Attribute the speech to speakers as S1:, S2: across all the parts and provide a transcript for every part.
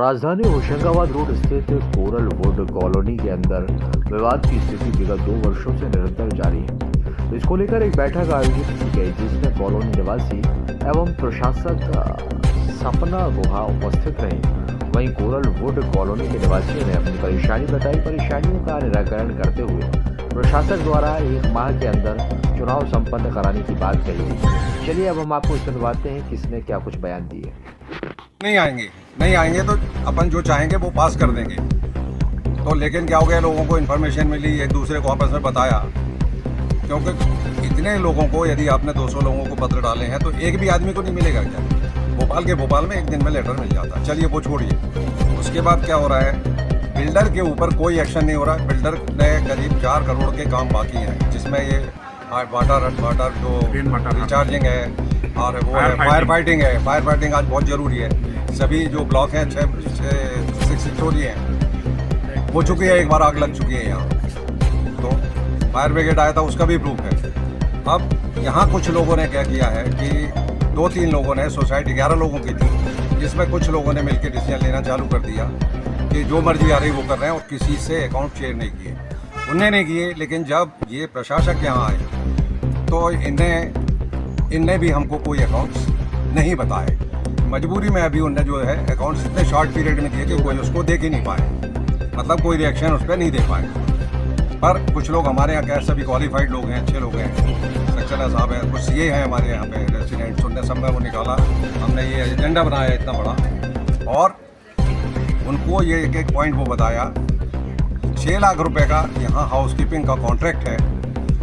S1: राजधानी होशंगाबाद रोड स्थित coral would colony के अंदर विवाद की स्थिति विगत 2 वर्षों से निरंतर जारी है। इसको लेकर एक बैठक आयोजित की गई जिसमें कॉलोनी निवासी एवं प्रशासक सपना गुहा उपस्थित रहे। वहीं कोरल वुड कॉलोनी के निवासियों ने अपनी परेशानी बताई। परेशानियों का निराकरण करते हुए प्रशासक द्वारा 1 माह के अंदर चुनाव संपन्न कराने की बात कही गई। चलिए अब हम आपको सुनवाते हैं किसने क्या कुछ बयान दिए।
S2: नहीं आएंगे तो अपन जो चाहेंगे वो पास कर देंगे। तो लेकिन क्या हो गया, लोगों को इन्फॉर्मेशन मिली, एक दूसरे को आपस में बताया, क्योंकि इतने लोगों को यदि आपने 200 लोगों को पत्र डाले हैं तो एक भी आदमी को नहीं मिलेगा क्या? भोपाल में एक दिन में लेटर मिल जाता। चलिए वो छोड़िए। उसके बाद क्या हो रहा है, बिल्डर के ऊपर कोई एक्शन नहीं हो रहा। बिल्डर ने करीब 4 करोड़ के काम बाकी हैं, जिसमें ये वाटर जो रिचार्जिंग है और वो है फायर फाइटिंग है। फायर फाइटिंग आज बहुत ज़रूरी है। सभी जो ब्लॉक हैं 6 स्टोरी हैं, हो चुकी है, एक बार आग लग चुकी है यहाँ। तो फायर ब्रिगेड आया था, उसका भी प्रूफ है। अब यहाँ कुछ लोगों ने क्या किया है कि 2-3 लोगों ने, सोसाइटी 11 लोगों की थी, जिसमें कुछ लोगों ने मिलकर डिसीजन लेना चालू कर दिया कि जो मर्जी आ रही वो कर रहे हैं और किसी से अकाउंट शेयर नहीं किए। उनने नहीं किए, लेकिन जब ये प्रशासक यहाँ आए तो इनने भी हमको कोई अकाउंट्स नहीं बताए। मजबूरी में अभी उनने जो है अकाउंट्स इतने शॉर्ट पीरियड में दिए कि कोई उसको देख ही नहीं पाए, मतलब कोई रिएक्शन उस पर नहीं दे पाए। पर कुछ लोग हमारे यहाँ क्या, सभी क्वालिफाइड लोग हैं, अच्छे लोग हैं, सक्सेना साहब हैं, कुछ सीए हैं हमारे यहाँ पे रेसिडेंट्स, उनने सब में वो निकाला। हमने ये एजेंडा बनाया इतना बड़ा और उनको ये एक पॉइंट वो बताया। 6 लाख रुपए का यहाँ हाउसकीपिंग का कॉन्ट्रैक्ट है,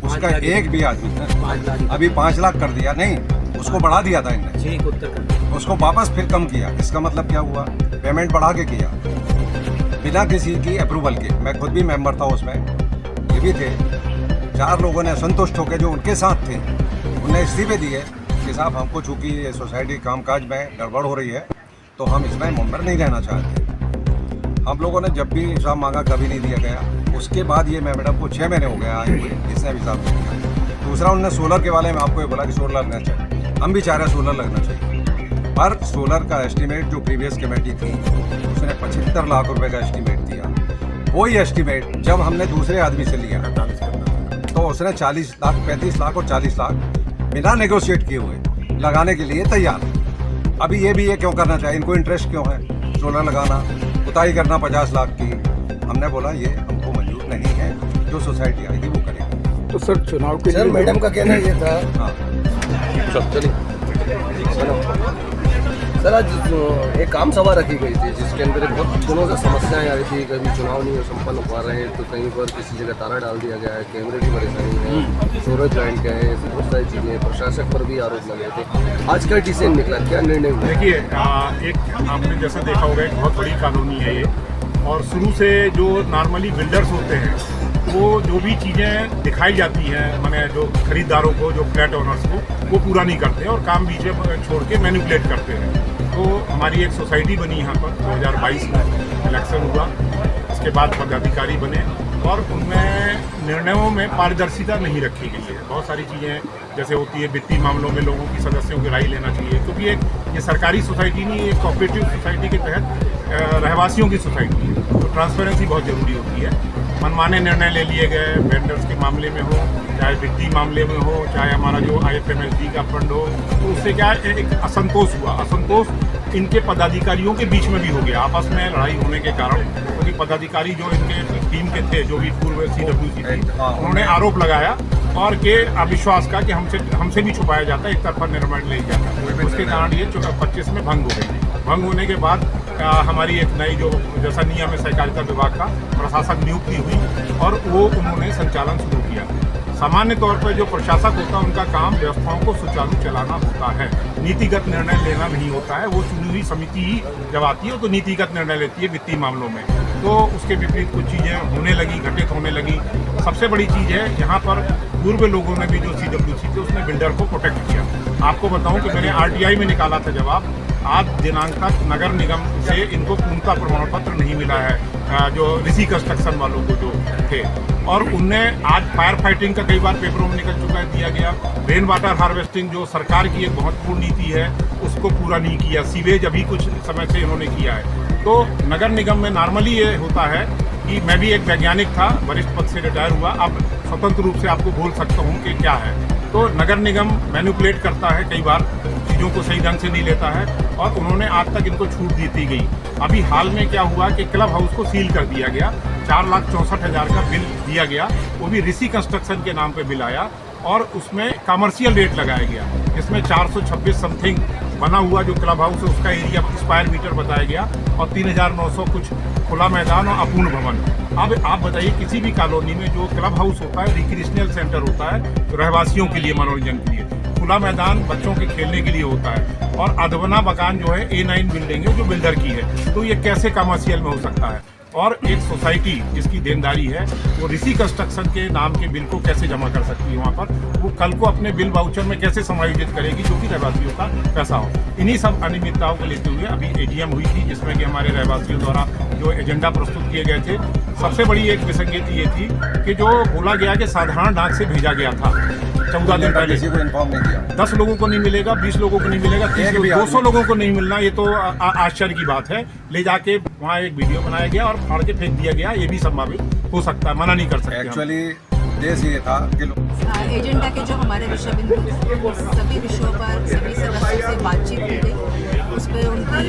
S2: उसका एक भी आदमी अभी 5 लाख कर दिया, नहीं उसको बढ़ा दिया था इनने, उसको वापस फिर कम किया। इसका मतलब क्या हुआ, पेमेंट बढ़ा के किया बिना किसी की अप्रूवल के। मैं खुद भी मेंबर था उसमें, ये भी थे। 4 लोगों ने असंतुष्ट होकर जो उनके साथ थे उन्हें इस्तीफे दिए कि साहब हमको चूँकि ये सोसाइटी कामकाज में गड़बड़ हो रही है तो हम इसमें मेंबर नहीं रहना चाहते। हम लोगों ने जब भी हिसाब मांगा कभी नहीं दिया गया। उसके बाद ये मैडम को 6 महीने हो गया आए हुए, जिसने भी हिसाब दिया। दूसरा उन्होंने सोलर के बारे में आपको ये बोला कि सोलर लगना चाहिए, हम भी चाह रहे हैं सोलर लगना चाहिए। पर सोलर का एस्टीमेट जो प्रीवियस कमेटी थी उसने 75 लाख रुपए का एस्टीमेट दिया। वही एस्टीमेट जब हमने दूसरे आदमी से लिया तो उसने 40 लाख, 35 लाख और 40 लाख बिना नेगोशिएट किए हुए लगाने के लिए तैयार। अभी ये भी ये क्यों करना चाहिए, इनको इंटरेस्ट क्यों है सोलर लगाना, उताई करना 50 लाख की? हमने बोला ये हमको मंजूर नहीं है, जो सोसाइटी आएगी वो करेगी।
S3: तो सर चुनाव के
S2: लिए मैडम का कहना ये था। हाँ
S4: सर, आज एक आम सभा रखी गई थी जिसके अंदर बहुत दिनों से समस्याएं आ रही थी। कभी चुनाव नहीं संपन्न हो रहे हैं तो कहीं पर किसी जगह ताला डाल दिया गया है, कैमरे की परेशानी है, स्टोरेज जॉइंट का है, बहुत सारी चीज़ें। प्रशासक पर भी आरोप लगे थे। आज का डिसीजन निकला, क्या निर्णय हुआ?
S3: देखिए, एक आपने जैसा देखा होगा एक बहुत बड़ी कॉलोनी है ये, और शुरू से जो नॉर्मली बिल्डर्स होते हैं वो जो भी चीज़ें दिखाई जाती हैं, माने जो खरीदारों को, जो फ्लैट ओनर्स को, वो पूरा नहीं करते और काम बीच में छोड़ के मैनिपुलेट करते हैं। तो हमारी एक सोसाइटी बनी यहाँ पर 2022 में इलेक्शन हुआ, इसके बाद पदाधिकारी बने और उनमें निर्णयों में पारदर्शिता नहीं रखी गई है। बहुत सारी चीज़ें जैसे होती है वित्तीय मामलों में लोगों की, सदस्यों की राय लेना चाहिए, क्योंकि ये सरकारी सोसाइटी नहीं, एक कोऑपरेटिव सोसाइटी के तहत रहवासियों की सोसाइटी है, तो ट्रांसपेरेंसी बहुत ज़रूरी होती है। मनमाने निर्णय ले लिए गए, वेंडर्स के मामले में हो, चाहे वित्तीय मामले में हो, चाहे हमारा जो IFMSD का फंड हो, तो उससे क्या एक असंतोष हुआ। असंतोष इनके पदाधिकारियों के बीच में भी हो गया, आपस में लड़ाई होने के कारण। क्योंकि पदाधिकारी जो इनके टीम के थे, जो भी पूर्व CWC थे, उन्होंने आरोप लगाया और के अविश्वास का कि हमसे भी छुपाया जाता, एक तरफा निर्णय ले जाता। उसके कारण ये 25 में भंग हो गई। भंग होने के बाद हमारी एक नई जो जैसा नियम है सहकारिता विभाग का प्रशासक नियुक्ति हुई और वो उन्होंने संचालन शुरू किया। सामान्य तौर पर जो प्रशासक होता है उनका काम व्यवस्थाओं को सुचारू चलाना होता है, नीतिगत निर्णय लेना नहीं होता है। वो चुनी हुई समिति ही जब आती है तो नीतिगत निर्णय लेती है वित्तीय मामलों में। तो उसके विपरीत कुछ चीज़ें होने लगी, घटित होने लगी। सबसे बड़ी चीज़ है यहाँ पर पूर्व लोगों ने भी जो CWC थे उसने बिल्डर को प्रोटेक्ट किया। आपको बताऊं कि मैंने RTI में निकाला था जवाब, आज दिनांक तक नगर निगम से इनको पूर्णता प्रमाण पत्र नहीं मिला है। जो ऋषि कंस्ट्रक्शन वालों को जो थे, और उनने आज फायर फाइटिंग का कई बार पेपरों में निकल चुका है, दिया गया। रेन वाटर हार्वेस्टिंग जो सरकार की एक महत्वपूर्ण नीति है उसको पूरा नहीं किया। सीवेज अभी कुछ समय से इन्होंने किया है। तो नगर निगम में नॉर्मली ये होता है कि मैं भी एक वैज्ञानिक था, वरिष्ठ पद से रिटायर हुआ, अब स्वतंत्र रूप से आपको बोल सकता हूँ कि क्या है। तो नगर निगम मैनिपुलेट करता है, कई बार चीज़ों को सही ढंग से नहीं लेता है, और उन्होंने आज तक इनको छूट दी गई। अभी हाल में क्या हुआ कि क्लब हाउस को सील कर दिया गया, 4,64,000 का बिल दिया गया, वो भी ऋषि कंस्ट्रक्शन के नाम पे बिल आया, और उसमें कमर्शियल रेट लगाया गया, जिसमें 426 समथिंग बना हुआ जो क्लब हाउस है उसका एरिया स्क्वायर मीटर बताया गया, और 3,900 कुछ खुला मैदान और अपूर्ण भवन। अब आप बताइए, किसी भी कॉलोनी में जो क्लब हाउस होता है, रिक्रिएशनल सेंटर होता है, तो रहवासियों के लिए, मनोरंजन के लिए, खुला मैदान बच्चों के खेलने के लिए होता है, और अधवना मकान जो है A9 बिल्डिंग है जो बिल्डर की है, तो ये कैसे कमर्शियल में हो सकता है? और एक सोसाइटी जिसकी देनदारी है वो ऋषि कंस्ट्रक्शन के नाम के बिल को कैसे जमा कर सकती है वहाँ पर? वो कल को अपने बिल वाउचर में कैसे समायोजित करेगी जो कि रहवासियों का पैसा हो? इन्हीं सब अनियमितताओं को लेते हुए अभी AGM हुई थी, जिसमें कि हमारे रहवासियों द्वारा जो एजेंडा प्रस्तुत किए गए थे, सबसे बड़ी एक विसंगति ये थी कि जो बोला गया कि साधारण डाक से भेजा गया था 14 दिन पहले,
S2: किसी को इन्फॉर्म नहीं किया।
S3: 10 लोगों को नहीं मिलेगा, 20 लोगों को नहीं मिलेगा, 200 लोगों को नहीं मिलना, ये तो आश्चर्य की बात है। ले जाके वहाँ एक वीडियो बनाया गया और फाड़ के फेंक दिया गया, ये भी संभावित हो सकता है, मना नहीं कर सकते।
S2: एक्चुअली देश ये था कि
S5: एजेंडा के जो हमारे विषय बिंदु सभी विषयों पर सभी सदस्यों से बातचीत की गई, उस पर उनकी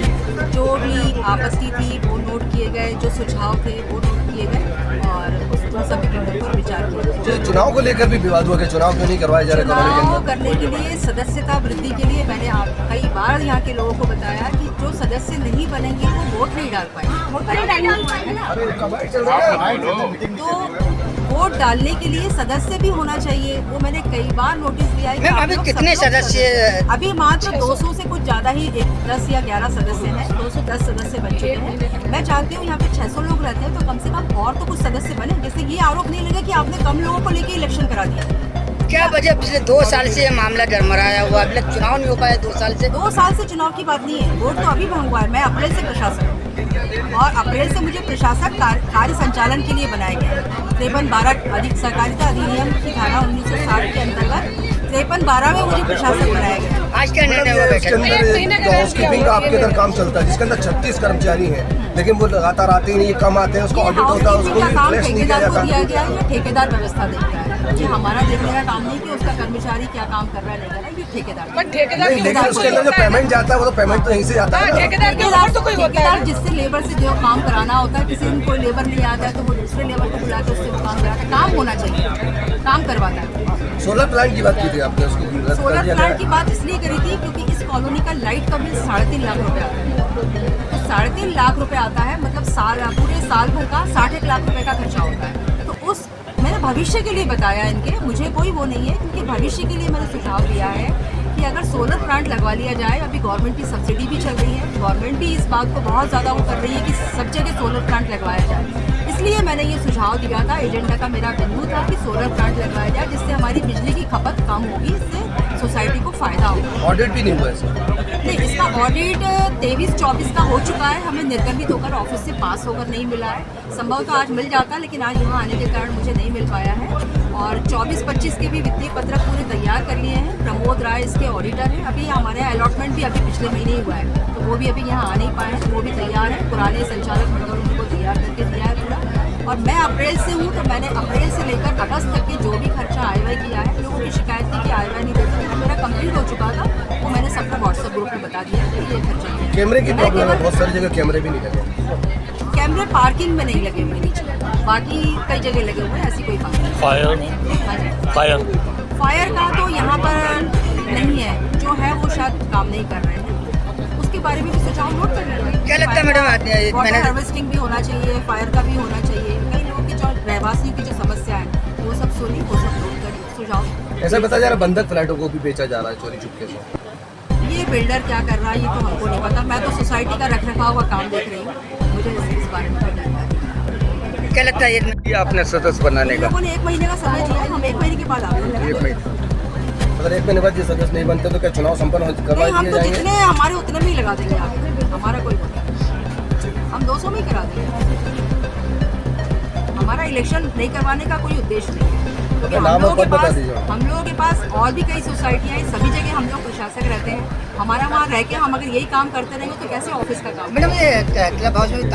S5: जो भी आपत्ति थी वो नोट किए गए, जो सुझाव थे वो नोट किए गए, और उस सभी बिंदुओं पर विचार किया गया।
S4: चुनाव को लेकर भी विवाद हुआ कि चुनाव क्यों नहीं करवाए जा रहे कॉलोनी के
S5: चुनाव
S4: अंदर?
S5: करने के लिए, सदस्यता वृद्धि के लिए मैंने कई बार यहाँ के लोगों को बताया कि जो सदस्य नहीं बनेंगे वो वोट नहीं डाल पाएंगे, तो वोट डालने के लिए सदस्य भी होना चाहिए। वो मैंने कई बार नोटिस दिया है।
S6: अभी कितने सदस्य?
S5: अभी मात्र 200 से कुछ ज़्यादा ही 10 या 11 सदस्य हैं, 210 सदस्य बन चुके हैं। मैं चाहती हूँ यहाँ पे 600 लोग रहते हैं तो कम से कम और तो कुछ सदस्य बने, जिससे ये आरोप नहीं लगे कि आपने कम लोगों को लेके इलेक्शन करा दिया।
S6: क्या वजह पिछले 2 साल से ये मामला गरमराया हुआ, अभी तक चुनाव नहीं हो पाया 2 साल से?
S5: 2 साल से चुनाव की बात नहीं है, वोट तो अभी भंग हुआ है। मैं अप्रैल से प्रशासक हूँ और अप्रैल से मुझे प्रशासक कार्य संचालन के लिए बनाया गया है। 53-12 अधिक सहकारिता अधिनियम की धारा 1960 के अंतर्गत 53-12 में मुझे प्रशासक बनाया गया।
S6: आज क्या निर्णय हुआ बैठक में?
S4: हाउसकीपिंग का आपके अंदर काम चलता है जिसके अंदर 36 कर्मचारी हैं, लेकिन वो लगातार आते ही नहीं, ये कम आते हैं, उसका ऑडिट होता है, उसको
S5: काम
S4: रिप्लेस नहीं किया
S5: ठेकेदार को
S4: जाता।
S5: दिया गया है, ये ठेकेदार व्यवस्था देखता है। ये हमारा देखने का काम नहीं कि उसका कर्मचारी क्या काम कर रहा है, नहीं कर रहा है, ये ठेकेदार।
S4: नहीं, लेकिन उसके अंदर जो पेमेंट जाता है वो तो पेमेंट तो यहीं से जाता है ना।
S5: ठेकेदार जिससे लेबर से जो काम कराना होता है, किसी दिन कोई लेबर नहीं आता है तो वो दूसरे लेबर को बुला के उससे वो काम कराता है। काम होना चाहिए, काम करवाता है।
S4: सोलर प्लांट की बात की थी आपने, उसको रद्द कर
S5: सोलर
S4: दिया
S5: प्लांट की
S4: गया।
S5: बात इसलिए करी थी क्योंकि इस कॉलोनी का लाइट का बिल 3.5 लाख रुपए आता है। तो 3.5 लाख रुपए आता है, मतलब पूरे साल भर का 60 लाख रुपए का खर्चा होता है। तो उस मैंने भविष्य के लिए बताया इनके, मुझे कोई वो नहीं है, क्योंकि भविष्य के लिए मैंने सुझाव दिया है कि अगर सोलर प्लांट लगवा लिया जाए, अभी गवर्नमेंट की सब्सिडी भी चल रही है, गवर्नमेंट भी इस बात को बहुत ज़्यादा वो कर रही है कि सब जगह सोलर प्लांट लगवाया जाए। इसलिए मैंने ये सुझाव दिया था, एजेंडा का मेरा बिंदु था कि सोलर प्लांट लगवाया जाए, जिससे हमारी बिजली की खपत कम होगी, इससे सोसाइटी को फायदा होगा।
S4: ऑडिट भी नहीं हुआ इसका?
S5: नहीं, इसका ऑडिट 23-24 का हो चुका है, हमें निर्गमित होकर ऑफिस से पास होकर नहीं मिला है। संभव तो आज मिल जाता, लेकिन आज यहाँ आने के कारण मुझे नहीं मिल पाया है। और 24-25 के भी वित्तीय पत्रक पूरे तैयार कर लिए हैं। प्रमोद राय इसके ऑडिटर हैं। अभी हमारे यहाँ अलॉटमेंट भी अभी पिछले महीने ही हुआ है, तो वो भी अभी यहाँ आ नहीं पाए हैं, वो भी तैयार है। पुराने संचालक मंडल उनको तैयार करके दिया है पूरा। और मैं अप्रैल से हूँ, तो मैंने अप्रैल से लेकर अगस्त तक के जो भी खर्चा आय किया है, लोगों की शिकायत थी कि आय नहीं देते, तो मेरा कंप्लीट हो चुका था, वो मैंने सबको व्हाट्सएप ग्रुप में बता दिया कि ये खर्चा है।
S4: कैमरे की प्रॉब्लम है, बहुत सारी जगह कैमरे भी नहीं लगे।
S5: कैमरे पार्किंग में नहीं लगे हुए नीचे, बाकी कई जगह लगे हुए हैं, ऐसी कोई बात नहीं। फायर का तो यहाँ पर नहीं है, जो है वो शायद काम नहीं कर रहे हैं, उसके बारे में भी सुझाव नोट कर रहे हैं।
S6: क्या लगता है मैडम?
S5: वाटर हार्वेस्टिंग भी होना चाहिए, फायर का भी होना चाहिए। कई लोगों की जो रहवासियों की जो समस्या है वो सब सुनी, वो सब नोट करिए, सुझाव।
S4: ऐसा बताया जा रहा है बंधक फ्लैटों को भी बेचा जा रहा है चोरी चुपके से।
S5: ये बिल्डर क्या कर रहा है ये तो हमको नहीं पता, मैं तो सोसाइटी का रख रखाव का काम देख रही हूँ, मुझे इस बारे में कोई जानकारी।
S6: क्या लगता है ये आपने सदस्य बनाने का?
S5: लोगों ने 1 महीने का समय दिया है, हम 1 महीने के बाद आगे
S4: 1 महीने, अगर 1 महीने बाद ये सदस्य नहीं बनते तो क्या चुनाव संपन्न करवा
S5: नहीं, हम
S4: दिए
S5: तो
S4: जाएंगे?
S5: जितने हमारे उतने में ही लगा देंगे आगे, हमारा कोई नहीं, हम 200 में ही करा देंगे। इलेक्शन नहीं करवाने का कोई उद्देश्य नहीं है, क्योंकि
S4: नाम
S5: हम
S4: और
S5: लोगों के
S4: पद बता
S5: पास
S4: दीजिए।
S5: हम लोगों के पास और भी कई सोसाइटियाँ हैं, सभी जगह हम लोग प्रशासक रहते हैं। हमारा वहाँ रह के हम अगर यही काम करते रहेंगे तो कैसे ऑफिस का काम
S6: मैडम ये क्लब हाउस में